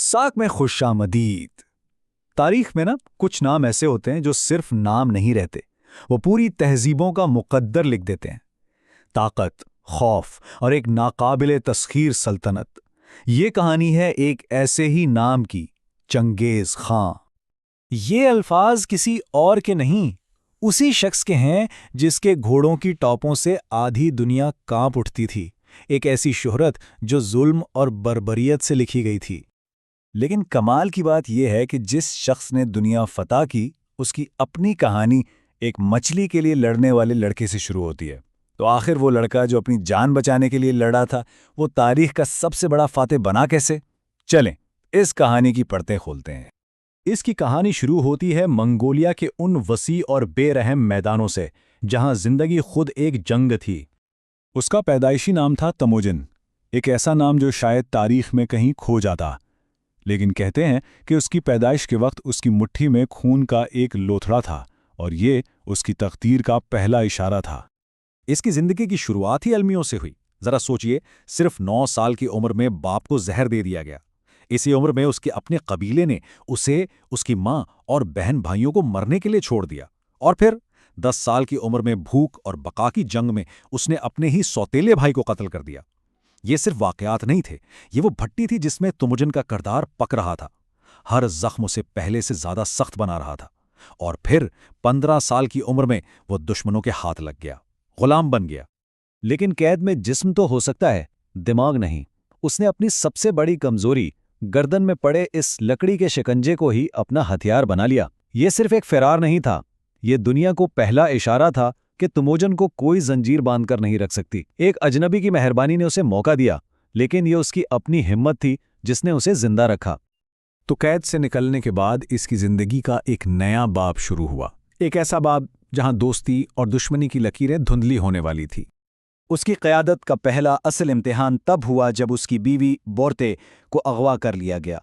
ساک میں خوش آمدید۔ تاریخ میں کچھ نام ایسے ہوتے ہیں جو صرف نام نہیں رہتے، وہ پوری تہذیبوں کا مقدر لکھ دیتے ہیں۔ طاقت، خوف اور ایک ناقابل تسخیر سلطنت، یہ کہانی ہے ایک ایسے ہی نام کی، چنگیز خان۔ یہ الفاظ کسی اور کے نہیں، اسی شخص کے ہیں جس کے گھوڑوں کی ٹاپوں سے آدھی دنیا کانپ اٹھتی تھی، ایک ایسی شہرت جو ظلم اور بربریت سے لکھی گئی تھی۔ لیکن کمال کی بات یہ ہے کہ جس شخص نے دنیا فتح کی، اس کی اپنی کہانی ایک مچھلی کے لیے لڑنے والے لڑکے سے شروع ہوتی ہے۔ تو آخر وہ لڑکا جو اپنی جان بچانے کے لیے لڑا تھا، وہ تاریخ کا سب سے بڑا فاتح بنا کیسے؟ چلیں اس کہانی کی پرتیں کھولتے ہیں۔ اس کی کہانی شروع ہوتی ہے منگولیا کے ان وسیع اور بے رحم میدانوں سے جہاں زندگی خود ایک جنگ تھی۔ اس کا پیدائشی نام تھا تموجن، ایک ایسا نام جو شاید تاریخ میں کہیں کھو جاتا، لیکن کہتے ہیں کہ اس کی پیدائش کے وقت اس کی مٹھی میں خون کا ایک لوتھڑا تھا، اور یہ اس کی تقدیر کا پہلا اشارہ تھا۔ اس کی زندگی کی شروعات ہی المیوں سے ہوئی۔ ذرا سوچئے، صرف 9 سال کی عمر میں باپ کو زہر دے دیا گیا۔ اسی عمر میں اس کے اپنے قبیلے نے اسے، اس کی ماں اور بہن بھائیوں کو مرنے کے لیے چھوڑ دیا، اور پھر 10 سال کی عمر میں بھوک اور بقا کی جنگ میں اس نے اپنے ہی سوتیلے بھائی کو قتل کر دیا۔ یہ صرف واقعات نہیں تھے، یہ وہ بھٹی تھی جس میں تموجن کا کردار پک رہا تھا، ہر زخم اسے پہلے سے زیادہ سخت بنا رہا تھا۔ اور پھر 15 سال کی عمر میں وہ دشمنوں کے ہاتھ لگ گیا، غلام بن گیا۔ لیکن قید میں جسم تو ہو سکتا ہے، دماغ نہیں۔ اس نے اپنی سب سے بڑی کمزوری، گردن میں پڑے اس لکڑی کے شکنجے کو ہی اپنا ہتھیار بنا لیا۔ یہ صرف ایک فرار نہیں تھا، یہ دنیا کو پہلا اشارہ تھا کہ تموجن کو کوئی زنجیر باندھ کر نہیں رکھ سکتی۔ ایک اجنبی کی مہربانی نے اسے موقع دیا، لیکن یہ اس کی اپنی ہمت تھی جس نے اسے زندہ رکھا۔ تو قید سے نکلنے کے بعد اس کی زندگی کا ایک نیا باب شروع ہوا، ایک ایسا باب جہاں دوستی اور دشمنی کی لکیریں دھندلی ہونے والی تھی۔ اس کی قیادت کا پہلا اصل امتحان تب ہوا جب اس کی بیوی بورتے کو اغوا کر لیا گیا۔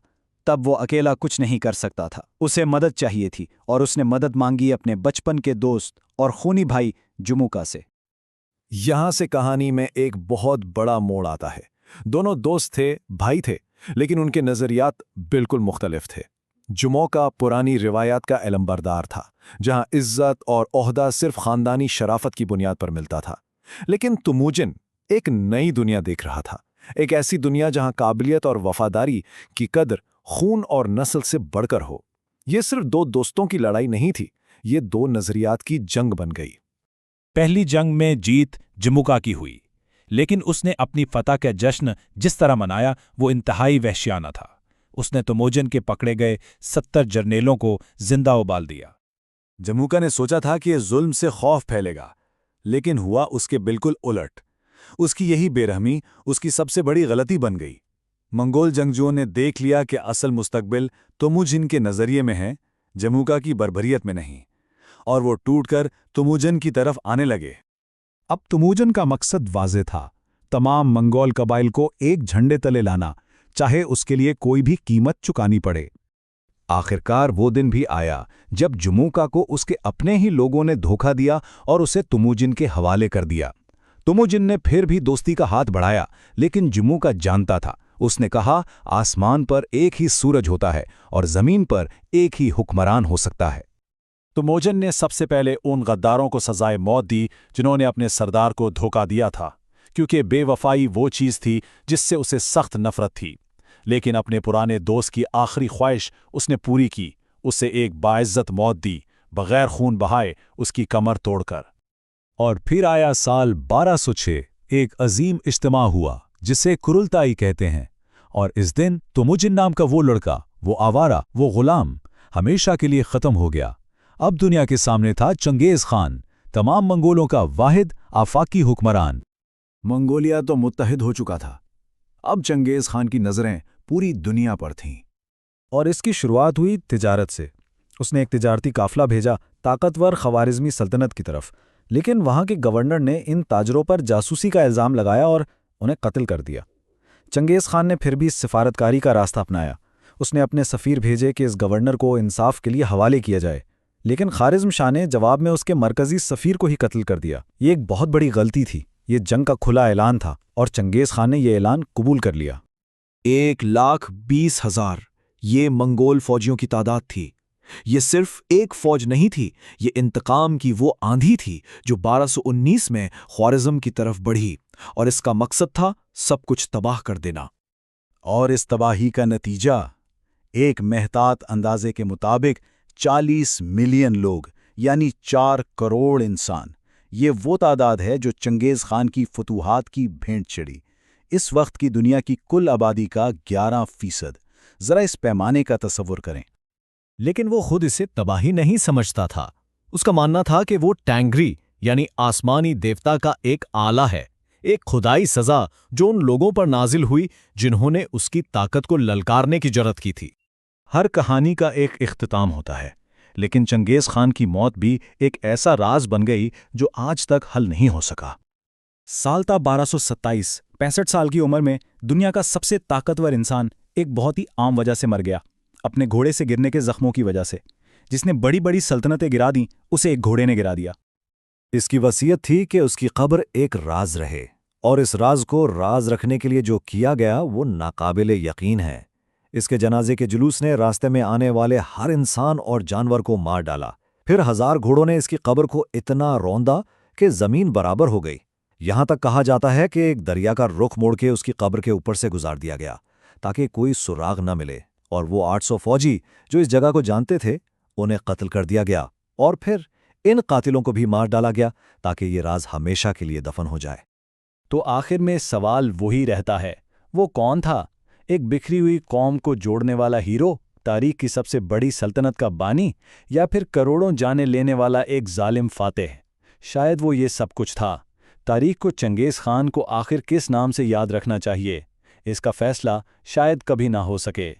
تب وہ اکیلا کچھ نہیں کر سکتا تھا، اسے مدد چاہیے تھی، اور اس نے مدد مانگی اپنے بچپن کے دوست اور خونی بھائی جموکا سے۔ یہاں سے کہانی میں ایک بہت بڑا موڑ آتا ہے۔ دونوں دوست تھے، بھائی تھے، لیکن ان کے نظریات بالکل مختلف تھے۔ جموکا پرانی روایات کا علمبردار تھا، جہاں عزت اور عہدہ صرف خاندانی شرافت کی بنیاد پر ملتا تھا۔ لیکن تموجن ایک نئی دنیا دیکھ رہا تھا، ایک ایسی دنیا جہاں قابلیت اور وفاداری کی قدر خون اور نسل سے بڑھ کر ہو۔ یہ صرف 2 دوستوں کی لڑائی نہیں تھی، یہ 2 نظریات کی جنگ بن گئی۔ پہلی جنگ میں جیت جموکا کی ہوئی، لیکن اس نے اپنی فتح کا جشن جس طرح منایا وہ انتہائی وحشیانہ تھا۔ اس نے تموجن کے پکڑے گئے 70 جرنیلوں کو زندہ ابال دیا۔ جموکا نے سوچا تھا کہ یہ ظلم سے خوف پھیلے گا، لیکن ہوا اس کے بالکل الٹ۔ اس کی یہی بے رحمی اس کی سب سے بڑی غلطی بن گئی۔ منگول جنگجوؤں نے دیکھ لیا کہ اصل مستقبل تموجن کے نظریے میں ہے، جموکا کی بربریت میں نہیں، اور وہ ٹوٹ کر تموجن کی طرف آنے لگے۔ اب تموجن کا مقصد واضح تھا، تمام منگول قبائل کو ایک جھنڈے تلے لانا، چاہے اس کے لیے کوئی بھی قیمت چکانی پڑے۔ آخرکار وہ دن بھی آیا جب جموکا کو اس کے اپنے ہی لوگوں نے دھوکہ دیا اور اسے تموجن کے حوالے کر دیا۔ تموجن نے پھر بھی دوستی کا ہاتھ بڑھایا، لیکن جموکا جانتا تھا۔ اس نے کہا، آسمان پر ایک ہی سورج ہوتا ہے اور زمین پر ایک ہی حکمران ہو سکتا ہے۔ تموجن نے سب سے پہلے ان غداروں کو سزائے موت دی جنہوں نے اپنے سردار کو دھوکہ دیا تھا، کیونکہ بے وفائی وہ چیز تھی جس سے اسے سخت نفرت تھی۔ لیکن اپنے پرانے دوست کی آخری خواہش اس نے پوری کی، اسے ایک باعزت موت دی، بغیر خون بہائے اس کی کمر توڑ کر۔ اور پھر آیا سال 1206، ایک عظیم اجتماع ہوا جسے کرلتائی کہتے ہیں، اور اس دن تموجن نام کا وہ لڑکا، وہ آوارہ، وہ غلام ہمیشہ کے لیے ختم ہو گیا۔ اب دنیا کے سامنے تھا چنگیز خان، تمام منگولوں کا واحد آفاقی حکمران۔ منگولیا تو متحد ہو چکا تھا، اب چنگیز خان کی نظریں پوری دنیا پر تھیں۔ اور اس کی شروعات ہوئی تجارت سے۔ اس نے ایک تجارتی قافلہ بھیجا طاقتور خوارزمی سلطنت کی طرف، لیکن وہاں کے گورنر نے ان تاجروں پر جاسوسی کا الزام لگایا اور انہیں قتل کر دیا۔ چنگیز خان نے پھر بھی سفارتکاری کا راستہ اپنایا۔ اس نے اپنے سفیر بھیجے کہ اس گورنر کو انصاف کے لیے حوالے کیا جائے، لیکن خوارزم شاہ نے جواب میں اس کے مرکزی سفیر کو ہی قتل کر دیا۔ یہ ایک بہت بڑی غلطی تھی، یہ جنگ کا کھلا اعلان تھا، اور چنگیز خان نے یہ اعلان قبول کر لیا۔ 1,20,000 یہ منگول فوجیوں کی تعداد تھی۔ یہ صرف ایک فوج نہیں تھی، یہ انتقام کی وہ آندھی تھی جو 1219 میں خوارزم کی طرف بڑھی، اور اس کا مقصد تھا سب کچھ تباہ کر دینا۔ اور اس تباہی کا نتیجہ ایک محتاط اندازے کے مطابق 40 ملین لوگ، یعنی 4 کروڑ انسان۔ یہ وہ تعداد ہے جو چنگیز خان کی فتوحات کی بھینٹ چڑھی۔ اس وقت کی دنیا کی کل آبادی کا 11%۔ ذرا اس پیمانے کا تصور کریں۔ لیکن وہ خود اسے تباہی نہیں سمجھتا تھا۔ اس کا ماننا تھا کہ وہ ٹینگری یعنی آسمانی دیوتا کا ایک آلہ ہے، ایک خدائی سزا جو ان لوگوں پر نازل ہوئی جنہوں نے اس کی طاقت کو للکارنے کی جرات کی تھی۔ ہر کہانی کا ایک اختتام ہوتا ہے، لیکن چنگیز خان کی موت بھی ایک ایسا راز بن گئی جو آج تک حل نہیں ہو سکا۔ سال تھا 1227۔ 65 سال کی عمر میں دنیا کا سب سے طاقتور انسان ایک بہت ہی عام وجہ سے مر گیا، اپنے گھوڑے سے گرنے کے زخموں کی وجہ سے۔ جس نے بڑی بڑی سلطنتیں گرا دیں، اسے ایک گھوڑے نے گرا دیا۔ اس کی وصیت تھی کہ اس کی قبر ایک راز رہے، اور اس راز کو راز رکھنے کے لیے جو کیا گیا وہ ناقابل یقین ہے۔ اس کے جنازے کے جلوس نے راستے میں آنے والے ہر انسان اور جانور کو مار ڈالا۔ پھر 1000 گھوڑوں نے اس کی قبر کو اتنا روندا کہ زمین برابر ہو گئی۔ یہاں تک کہا جاتا ہے کہ ایک دریا کا رخ موڑ کے اس کی قبر کے اوپر سے گزار دیا گیا تاکہ کوئی سراغ نہ ملے، اور وہ 800 فوجی جو اس جگہ کو جانتے تھے انہیں قتل کر دیا گیا، اور پھر ان قاتلوں کو بھی مار ڈالا گیا تاکہ یہ راز ہمیشہ کے لیے دفن ہو جائے۔ تو آخر میں سوال وہی رہتا ہے، وہ کون تھا؟ ایک بکھری ہوئی قوم کو جوڑنے والا ہیرو، تاریخ کی سب سے بڑی سلطنت کا بانی، یا پھر کروڑوں جانے لینے والا ایک ظالم فاتح؟ شاید وہ یہ سب کچھ تھا۔ تاریخ کو چنگیز خان کو آخر کس نام سے یاد رکھنا چاہیے، اس کا فیصلہ شاید کبھی نہ ہو سکے۔